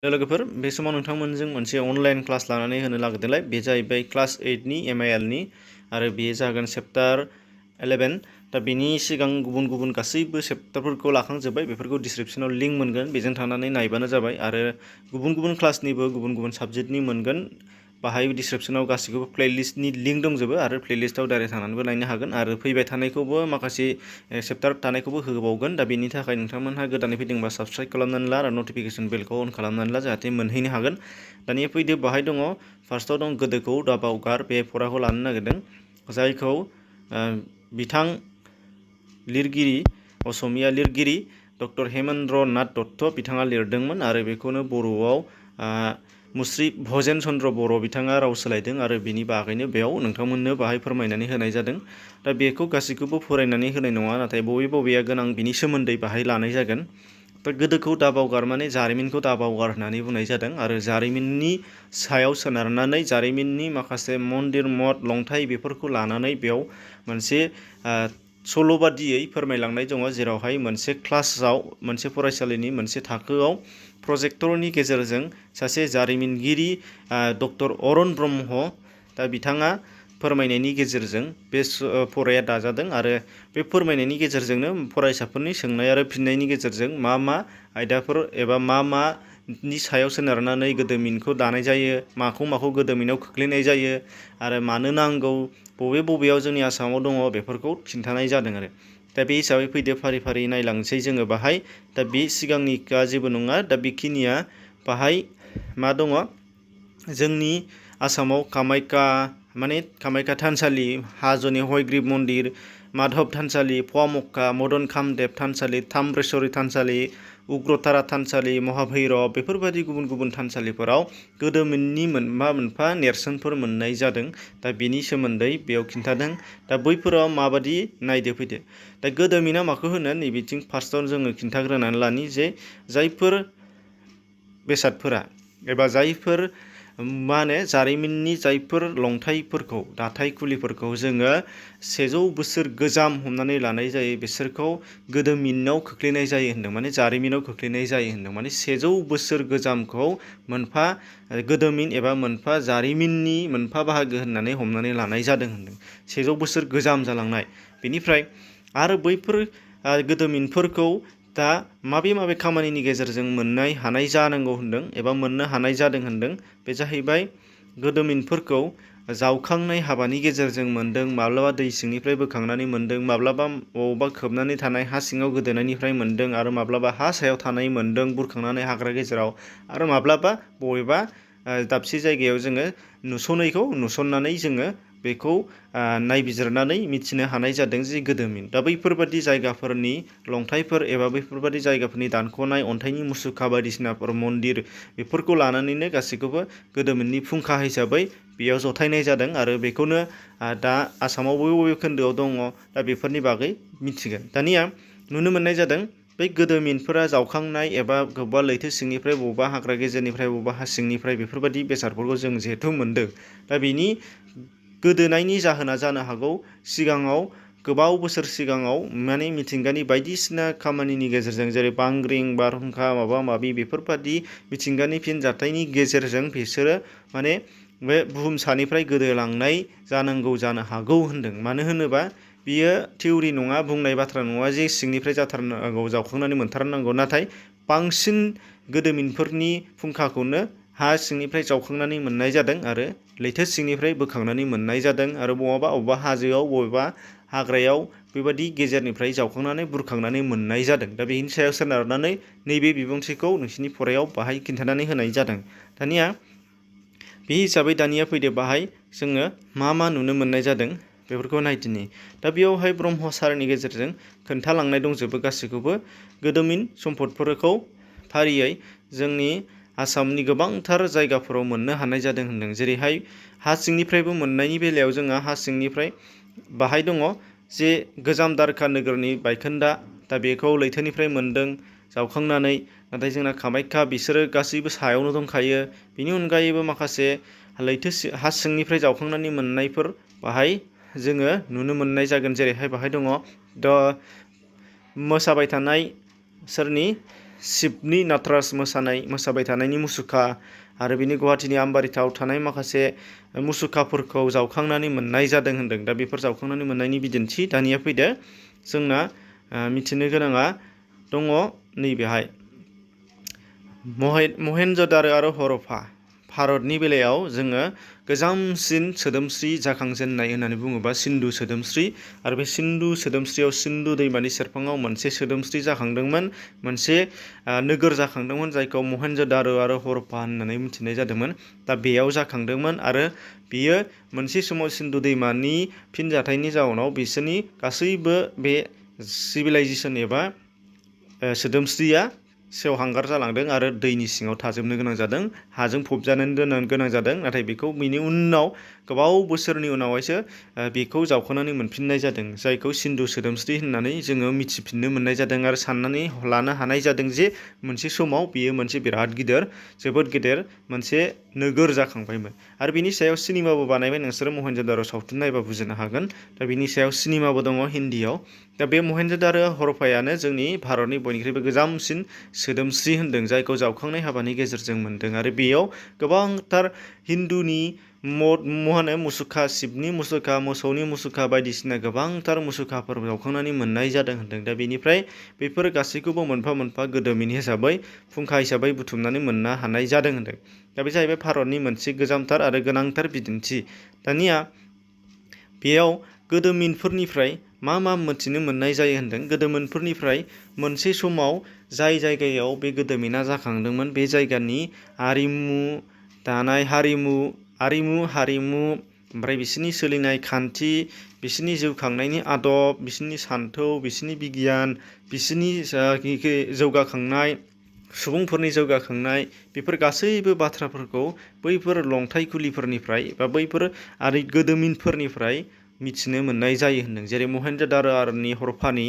लोगोफोर बे समाव नोंथांमोनजों मोनसे अनलाइन क्लास लानानै होनो नागिरदोंलाय बे जाहैबाय क्लास 8 नि MIL नि आरो बेयो जागोन चैप्टार 11 दा बेनि सिगां गुबुन गुबुन गासैबो चैप्टारफोरखौ लाखांजोब्बाय बेफोरखौ डिसक्रिप्शनाव लिंक मोनगोन बेजों थांनानै नायबानो जाबाय आरो गुबुन गुबुन क्लासनिबो गुबुन गुबुन साबजेक्टनि मोनगोन बाहाय डिसक्रिप्शनाव गासैखौबो प्लेलिस्टनि लिंक दंजोबो आरो प्लेलिस्टआव डाइरेक्ट थांनानैबो नायनो हागोन आरो फैबाय थानायखौबो माखासे चैप्टार थानायखौबो होबावगोन दा बेनि थाखाय नोंथांमोनहा गोदानै फैदोंबा साबस्क्राइब खालामनानै ला आरो नटिफिकेशन बेलखौ अन खालामनानै ला जाहाथे मोनहैनो हागोन दानिया फैदो बाहाय दङ फार्स्टआव दं गोदोखौ दाबावगार बे फराखौ लानो नागिरदों जायखौ बिथां लिरगिरि असमिया लिरगिरि डक्टर हेमेन्द्र नाथ दत्त बिथाङा लिरदोंमोन आरो बेखौनो बर'आव मुस्रि भजेन चन्द्र बर' बिथाङा राव सोलायदों आरो बिनि बागैनो बेयाव नोंथांमोननो बाहाय फोरमायनानै होनाय जादों दा बेखौ गासैखौबो फरायनानै होनाय नङा नाथाय बबेया गोनां बिनि सोमोन्दै बाहाय लानाय जागोन दा गोदोखौ दाबावगार माने जारिमिनखौ दाबावगार होननानै बुंनाय जादों आरो जारिमिननि सायाव सोनारनानै जारिमिननि माखासे मन्दिर मठ लंथाइ बेफोरखौ लानानै बेयाव मोनसे सल' बादियै फोरमायलांनाय दङ जेरावहाय मोनसे क्लासाव मोनसे फरायसालिनि मोनसे थाखोआव प्रजेक्टरनि गेजेरजों सासे जारिमिनगिरि डक्टर अरन ब्रह्म दा बिथाङा फोरमायनायनि गेजेरजों बे फराया दाजादों आरो बे फोरमायनायनि गेजेरजोंनो फरायसाफोरनि सोंनाय आरो फिननायनि गेजेरजों मा आयदाफोर एबा मानि सायाव सोनारनानै गोदोमिनखौ दानाय जायो माखौ गोदोमिनाव खोख्लैनाय जायो आरो मानो नांगौ बबेयाव जोंनि आसामाव दङ बेफोरखौ खिन्थानाय जादों आरो दा बे हिसाबै फैदो फारि फारि नायलांसै जोङो बाहाय दा बे सिगांनिया जेबो नङा दा बेखिनिया बाहाय मा दङ जोंनि आसामाव कामाख्या थानसालि हाजोनि हयग्रीब मन्दिर माधव थानसालि पवामक्का मदन कामदेब थानसालि ताम्रेश्वरी थानसालि उग्रतारा थानसालि महाभैरब बेफोरबायदि गुबुन गुबुन थानसालिफोराव गोदोमिननि मोनफा नेरसोनफोर मोननाय जादों दा बेनि सोमोन्दै बेयाव खिन्थादों दा बैफोराव माबादि नायदो फैदो दा गोदोमिना माखौ होनो नैबेथिं फार्स्टआव जोङो खिन्थाग्रोनानै लानि जे जायफोर बेसादफोरा एबा जायफोर जारिमिननि जायफोर लंथाइफोरखौ दाथाय खुलिफोरखौ जोङो 100 बोसोर गोजाम हमनानै लानाय जायो बिसोरखौ गोदोमिनाव खोख्लैनाय जायो होनदों माने जारिमिनाव खोख्लैनाय जायो होनदों माने 100 बोसोर गोजामखौ मोनफा गोदोमिन एबा मोनफा जारिमिननि मोनफा बाहागो होननानै हमनानै लानाय जादों होनदों 100 बोसोर गोजाम जालांनाय बेनिफ्राय आरो बैफोर गोदोमिनफोरखौ दा माबे खामानिनि गेजेरजों मोननो हानाय जानांगौ होनदों एबा मोननो हानाय जादों होनदों बे जाहैबाय गोदोमिनफोरखौ जावखांनाय हाबानि गेजेरजों मोनदों माब्लाबा दै सिंनिफ्राय बोखांनानै मोनदों माब्लाबा बबावबा खोबनानै थानाय हा सिङाव गोदोनायनिफ्राय मोनदों आरो माब्लाबा हा सायाव थानाय मोनदों बुरखांनानै हाग्रा गेजेराव आरो माब्लाबा बबेबा दाबसे जायगायाव जोङो नुसननानै जोङो बेखौ नायबिजिरनानै मिथिनो हानाय जादों जे गोदोमिन दा बैफोरबादि जायगाफोरनि लंथाइफोर एबा बैफोरबादि जायगाफोरनि दानख'नाय अन्थाइनि मुसुखा बायदिसिनाफोर मन्दिर बेफोरखौ लानानैनो गासैखौबो गोदोमिननि फुंखा हिसाबै बेयाव जथायनाय जादों आरो बेखौनो दा आसामाव बबे खोन्दोआव दङ दा बेफोरनि बागै मिथिगोन दानिया नुनो मोननाय जादों बै गोदोमिनफोरा जावखांनाय एबा बबेबा लैथो सिंनिफ्राय बबेबा हाग्रा गेजेरनिफ्राय बबेबा हा सिंनिफ्राय बेफोरबायदि बेसादफोरखौ जों जिहेथु मोनदों दा बेनि गोदोनायनि जाहोना जानो हागौ सिगाङाव गोबाव बोसोर सिगाङाव माने मिथिंगानि बायदिसिना खामानिनि गेजेरजों जेरै बांग्रिं बारहुंखा माबा माबि बेफोरबादि मिथिंगानि फिनजाथायनि गेजेरजों बिसोरो माने बे बुहुम सानिफ्राय गोदोलांनाय जानांगौ जानो हागौ होनदों मानो होनोबा बियो थिउरि नङा बुंनाय बाथ्रा नङा जे सिंनिफ्राय जाथारनांगौ जावखांनानै मोनथारनांगौ नाथाय बांसिन गोदोमिनफोरनि फुंखाखौनो हा सिंनिफ्राय जावखांनानै मोननाय जादों आरो लैथो सिंनिफ्राय बोखांनानै मोननाय जादों आरो बबेबा हाजोआव बबेबा हाग्रायाव बेबायदि गेजेरनिफ्राय जावखांनानै बुरखांनानै मोननाय जादों दा बेनि सायाव सोनारनानै नैबे बिबुंथिखौ नोंसिनि फरायाव बाहाय खिन्थानानै होनाय जादों दानिया बे हिसाबै दानिया फैदो बाहाय जोङो मा नुनो मोननाय जादों बेफोरखौ नायदिनि दा बेयावहाय ब्रह्म सारनि गेजेरजों खोन्थालांनाय दंजोबो गासैखौबो गोदोमिन सम्पदफोरखौ फारियै जोंनि आसामनि गोबांथार जायगाफोराव मोननो हानाय जादों होनदों जेरैहाय हा सिंनिफ्रायबो मोननायनि बेलायाव जोंहा हा सिंनिफ्राय बाहाय दङ जे गोजाम दारखा नोगोरनि बायखोन्दा दा बेखौ लैथोनिफ्राय मोनदों जावखांनानै नाथाय जोंना कामाख्या बिसोरो गासैबो सायावनो दंखायो बिनि अनगायैबो माखासे हा सिंनिफ्राय जावखांनानै मोननायफोर बाहाय जोङो नुनो मोननाय जागोन जेरैहाय बाहाय दङ दा मोसाबाय थानाय सोरनि शिबनि नाटराज मोसाबाय थानायनि मुसुखा आरो बिनि गुवाहाटीनि आम्बारिथाव थानाय माखासे मुसुखाफोरखौ जावखांनानै मोननाय जादों होनदों। दा बेफोर जावखांनानै मोननायनि बिदिन्थि दानिया फैदो जोंना मिथिनो गोनाङा दङ नैबेहाय महेनज'दारो आरो हरप्पा भारतनि बेलायाव जोङो गोजामसिन सोदोमस्रि जाखांजेननाय होननानै बुङोबा सिन्धु सोदोमस्रि आरो बे सिन्धु सोदोमस्रियाव सिन्धु दैमानि सेरफाङाव मोनसे सोदोमस्रि जाखांदोंमोन, मोनसे नोगोर जाखांदोंमोन जायखौ महेनज'दारो आरो हरप्पा होननानै मिथिनाय जादोंमोन। दा बेयाव जाखांदोंमोन आरो बेयो मोनसे समाव सिन्धु दैमानि फिनजाथायनि जाउनाव बिसोरनि गासैबो बे सिभिलाइजेसन एबा सोदोमस्रिया सेवहांगार जालांदों आरो दैनि सिङाव थाजोबनो गोनां जादों, हाजों फबजानानै दोननो गोनां जादों। नाथाय बेखौ बिनि उनाव गोबाव बोसोरनि उनावहायसो बेखौ जावखांनानै मोनफिननाय जादों, जायखौ सिन्धु सोदोमस्रि होननानै जोङो मिथिफिननो मोननाय जादों आरो साननानै लानो हानाय जादों जे मोनसे समाव बेयो मोनसे बिराद जोबोद गेदेर मोनसे नोगोर जाखांबायमोन। आरो बिनि सायाव सिनेमाबो बानायबाय, नोंसोरो महेनज'दार' सावथुन नायबा बुजिनो हागोन। दा बिनि सायाव सिनेमाबो दङ हिन्दीयाव। दा बे महेनज'दारो हरप्पायानो जोंनि भारतनि बयनिख्रुइबो गोजामसिन सोदोमस्रि होनदों, जायखौ जावखांनाय हाबानि गेजेरजों मोनदों। आरो बेयाव गोबांथार हिन्दुनि मुसुखा, शिबनि मुसुखा, मोसौनि मुसुखा बायदिसिना गोबांथार मुसुखाफोर जावखांनानै मोननाय जादों होनदों। दा बेनिफ्राय बेफोर गासैखौबो मोनफा मोनफा गोदोमिन हिसाबै फुंखा हिसाबै बुथुमनानै मोननो हानाय जादों होनदों। दा बे जाहैबाय भारतनि मोनसे गोजामथार आरो गोनांथार बिदिन्थि। दानिया बेयाव गोदोमिनफोरनिफ्राय मा मिथिनो मोननाय जायो होनदों। गोदोमिनफोरनिफ्राय मोनसे समाव जाय जायगायाव बे गोदोमिना जाखांदोंमोन बे जायगानि आरिमु दानाय हारिमु ओमफ्राय बिसोरनि सोलिनाय खान्थि, बिसोरनि जिउ खांनायनि आदब, बिसोरनि सान्थौ, बिसोरनि बिगियान, बिसोरनि जौगाखांनाय, सुबुंफोरनि जौगाखांनाय, बेफोर गासैबो बाथ्राफोरखौ बैफोर लंथाइ खुलिफोरनिफ्राय बा बैफोर गोदोमिनफोरनिफ्राय मिथिनो मोननाय जायो होनदों। जेरै महेनज'दारो आरो हरप्पानि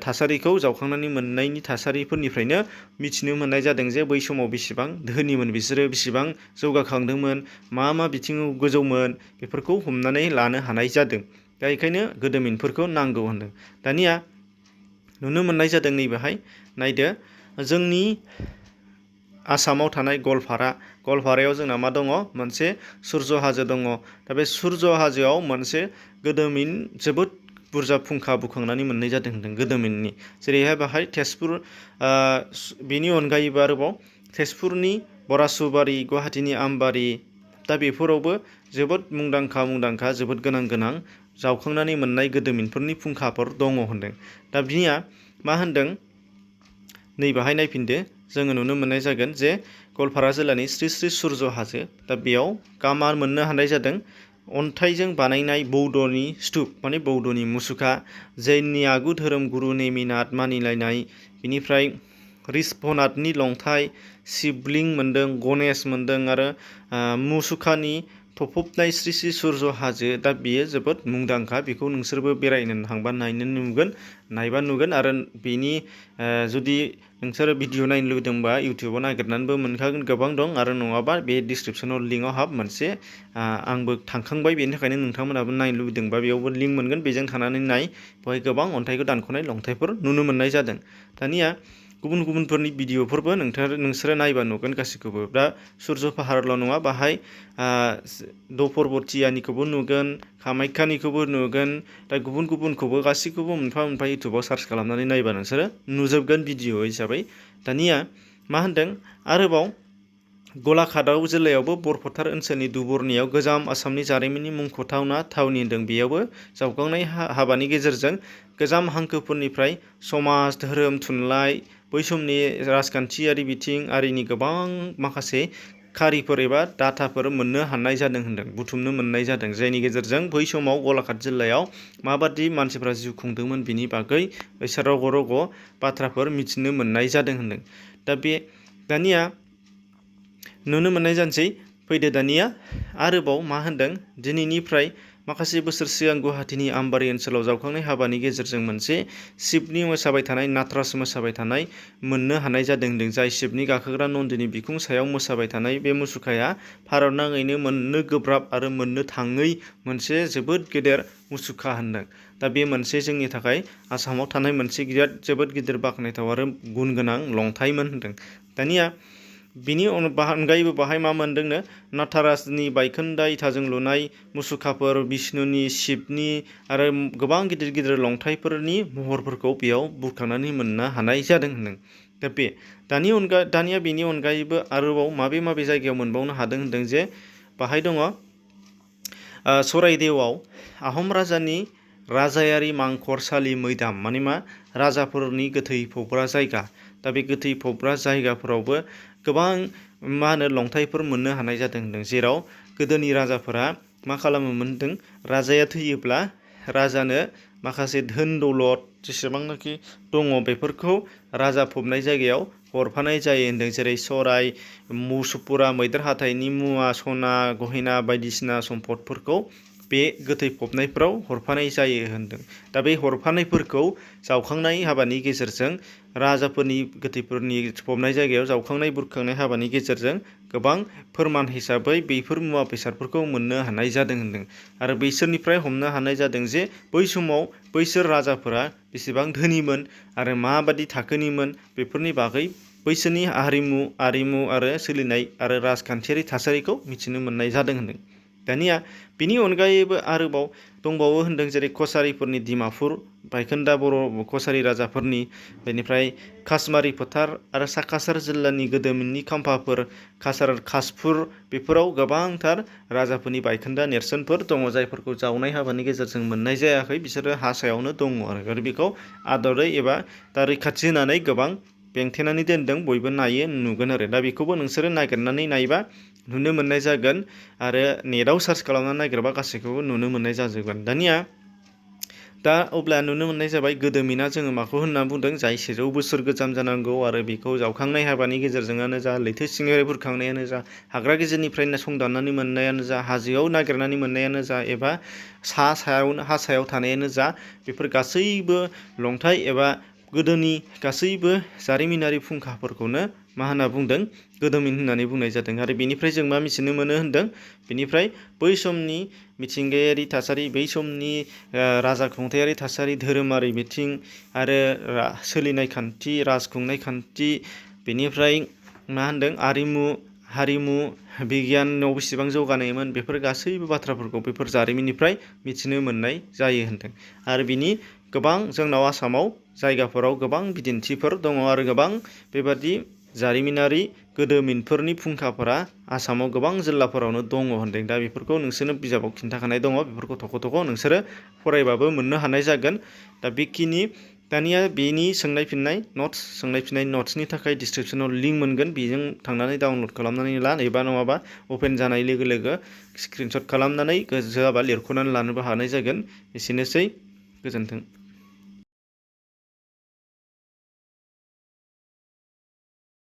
थासारिखौ जावखांनानै मोननायनि थासारिफोरनिफ्रायनो मिथिनो मोननाय जादों जे बै समाव बेसेबां धोनिमोन बिसोरो, बेसेबां जौगाखांदोंमोन, मा बिथिङाव गोजौमोन, बेफोरखौ हमनानै लानो हानाय जादों। दा बेखायनो गोदोमिनफोरखौ नांगौ होनदों। दानिया नुनो मोननाय जादों नैबेहाय नायदो जोंनि आसामाव थानाय गवालपारायाव जोंना मा दङ, मोनसे सुर्य हाजो दङ। दा बे सुर्य हाजोआव मोनसे गोदोमिन जोबोद बुरजा फुंखा बुखांनानै मोननाय जादों होनदों गोदोमिननि। जेरैहाय बाहाय तेजपुर, बेनि अनगायैबो आरोबाव तेजपुरनि बरासुबारि, गुवाहाटीनि आम्बारि, दा बेफोरावबो जोबोद मुंदांखा जोबोद गोनां जावखांनानै मोननाय गोदोमिनफोरनि फुंखाफोर दङ होनदों। दा बिनिया मा होनदों नैबाहाय नायफिनदो, जोङो नुनो मोननाय जागोन जे गवालपारा जिल्लानि श्री श्री सुर्य हाजो। दा बेयाव मा मोननो हानाय जादों, अन्थाइजों बानायनाय बौद्धनि स्तुप माने बौद्धनि मुसुखा, जैननि आगु धोरोम गुरु नेमिनाथ मानिलायनाय, बिनिफ्राय ऋषभनाथनि लंथाइ, शिबलिंग मोनदों, गणेश मोनदों आरो मुसुखानि थफबनाय श्री श्री सुर्य हाजो। दा बेयो जोबोद मुंदांखा, बेखौ नोंसोरबो बेरायनो थांबा नायबा नुगोन आरो बेनि जुदि नोंसोरो भिडिअ नायनो लुबैदोंबा इउटिउबाव नागिरनानैबो मोनखागोन, गोबां दं। आरो नङाबा बे डिसक्रिपसनाव लिंकआव हाब मोनसे आंबो थांखांबाय, बेनि थाखायनो नोंथांमोनहाबो नायनो लुबैदोंबा बेयावबो लिंक मोनगोन, बेजों थानानै नाय। बेवहाय गोबां अन्थाइखौ दानख'नाय लंथाइफोर नुनो मोननाय जादों। दानिया गुबुनफोरनि भिडिअफोरबो नोंसोरो नायबा नुगोन गासैखौबो। दा सुर्य पाहारल' नङा, बाहाय दपरबतियानिखौबो नुगोन, कामाख्यानिखौबो नुगोन। दा गुबुनखौबो गासैखौबो मोनफा मोनफा इउटिउबाव सार्च खालामनानै नायबा नोंसोरो नुजोबगोन भिडिअ हिसाबै। दानिया मा होनदों आरोबाव गलाघाट जिल्लायावबो बरफोथार ओनसोलनि दुबुरनियाव गोजाम आसामनि जारिमिननि मुंख'थावना थावनि होनदों। बेयावबो जावखांनाय हाबानि गेजेरजों गोजाम हांखोफोरनिफ्राय समाज, धोरोम, थुनलाइ, बै समनि राजखान्थियारि बिथिं आरिनि गोबां माखासे खारिफोर एबा डाटाफोर मोननो हानाय जादों होनदों, बुथुमनो मोननाय जादों, जायनि गेजेरजों बै समाव गलाघाट जिल्लायाव माबादि मानसिफ्रा जिउ खुंदोंमोन बिनि बागै एसे रग' बाथ्राफोर मिथिनो मोननाय जादों होनदों। दा बे दानिया नुनो मोननाय जानोसै। फैदो दानिया आरोबाव मा होनदों, दिनैनिफ्राय माखासे बोसोर सिगां गुवाहाटीनि आम्बारि ओनसोलाव जावखांनाय हाबानि गेजेरजों मोनसे शिबनि मोसाबाय थानाय नाटराज मोसाबाय थानाय मोननो हानाय जादों होनदों। जाय शिबनि गाखोग्रा नन्दिनि बिखुं सायाव मोसाबाय थानाय बे मुसुखाया भारतनाङैनो मोननो गोब्राब आरो मोननो थाङै मोनसे जोबोद गेदेर मुसुखा होनदों। दा बे मोनसे जोंनि थाखाय आसामाव थानाय मोनसे जोबोद गिदिर बाख्नायथाव आरो गुन गोनां लंथाइमोन होनदों। दानिया बिनि अनगायैबो बाहाय मा मोनदोंनो नाटाराजनि बायखोन्दा इथाजों लुनाय मुसुखाफोर, बिष्णुनि, शिबनि आरो गोबां गिदिर गिदिर लंथाइफोरनि महरफोरखौ बेयाव बुरखांनानै मोननो हानाय जादों होनदों। दा बे दानिया बेनि अनगायैबो आरोबाव माबे जायगायाव मोनबावनो हादों होनदों जे बाहाय दङ सराइदेवआव आहम राजानि राजायारि मांखरसालि मैदाम माने मा राजाफोरनि गोथै फबग्रा जायगा। दा बे गोथै फबग्रा जायगाफोरावबो गोबां लंथाइफोर मोननो हानाय जादों होनदों। जेराव गोदोनि राजाफोरा मा खालामोमोन होनदों राजाया थैयोब्ला राजानो माखासे धोन दौलत जेसेबांनाखि दङ बेफोरखौ राजा फबनाय जायगायाव हरफानाय जायो होनदों। जेरै सराय, मुसुपुरा, मैदेर हाथाइनि मुवा, सना, गहेना बायदिसिना सम्पदफोरखौ बे गोथै फबनायफोराव हरफानाय जायो होनदों। दा बे हरफानायफोरखौ जावखांनाय हाबानि गेजेरजों राजाफोरनि गोथैफोरनि फबनाय जायगायाव जावखांनाय बुरखांनाय हाबानि गेजेरजों गोबां फोरमान हिसाबै बेफोर मुवा बेसादफोरखौ मोननो हानाय जादों होनदों। आरो बैसोरनिफ्राय हमनो हानाय जादों जे बै समाव बैसोर राजाफोरा बेसेबां धोनिमोन आरो माबादि थाखोनिमोन बेफोरनि बागै बैसोरनि आरिमु आरो सोलिनाय आरो राजखान्थियारि थासारिखौ मिथिनो मोननाय जादों होनदों। दानिया बिनि अनगायैबो आरोबाव दंबावो होनदों जेरै कसारिफोरनि डिमापुर बायखोन्दा बर' कसारि राजाफोरनि, बेनिफ्राय कासमारि फोथार आरो साकासार जिल्लानि गोदोमिननि खाम्फाफोर, कासपुर बेफोराव गोबांथार राजाफोरनि बायखोन्दा नेरसोनफोर दङ जायफोरखौ जावनाय हाबानि गेजेरजों मोननाय जायाखै। बिसोरो हा सायावनो दङ आरो बेखौ आदरै एबा दा रैखाथि होनानै गोबां बेंथेनानै दोनदों। बयबो नायो नुगोन आरो दा बेखौबो नोंसोरो नागिरनानै नायबा नुनो मोननाय जागोन आरो नेटआव सार्च खालामनानै नागिरबा गासैखौबो नुनो मोननाय जाजोबगोन। दानिया दा अब्ला नुनो मोननाय जाबाय गोदोमिना जोङो माखौ होनना बुंदों जाय 1000 बोसोर गोजाम जानांगौ आरो बेखौ जावखांनाय हाबानि गेजेरजोंनो जा, लैथो सिंनिफ्राय बुरखांनायानो जा, हाग्रा गेजेरनिफ्रायनो संदाननानै मोननायानो जा, हाजोआव नागिरनानै मोननायानो जा एबा हा सायाव थानायानो जा, बेफोर गासैबो लंथाइ एबा गोदोनि गासैबो जारिमिनारि फुंखाफोरखौनो मा होनना बुंदों गोदोमिन होननानै बुंनाय जादों। आरो बेनिफ्राय जों मा मिथिनो मोनो होनदों बेनिफ्राय बै समनि मिथिंगायारि थासारि, बै समनि राजा खुंथायारि थासारि, धोरोमारि बिथिं आरो सोलिनाय खान्थि, राजखुंनाय खान्थि, बेनिफ्राय मा होनदों हारिमु बिगियानाव बेसेबां जौगानायमोन बेफोर गासैबो बाथ्राफोरखौ बेफोर जारिमिननिफ्राय मिथिनो मोननाय जायो होनदों। आरो बिनि गोबां जोंनाव आसामाव जायगाफोराव गोबां बिदिन्थिफोर दङ आरो गोबां बेबादि जारिमिनारि गोदोमिनफोरनि फुंखाफोरा आसामाव गोबां जिल्लाफोरावनो दङ होनदों। दा बेफोरखौ नोंसोरनो बिजाबाव खिन्थाखानाय दङ, बेफोरखौ थख' नोंसोरो फरायबाबो मोननो हानाय जागोन। दा बेखिनि दानिया बेनि सोंनाय फिन्नाय नट्सनि थाखाय डिसक्रिपसनाव लिंक मोनगोन, बेजों थांनानै डाउनलड खालामनानै ला एबा नङाबा अपेन जानाय लोगो लोगो स्क्रिनशट खालामनानै गोसो जाबा लिरख'नानै लानोबो हानाय जागोन। एसेनोसै, गोजोन्थों।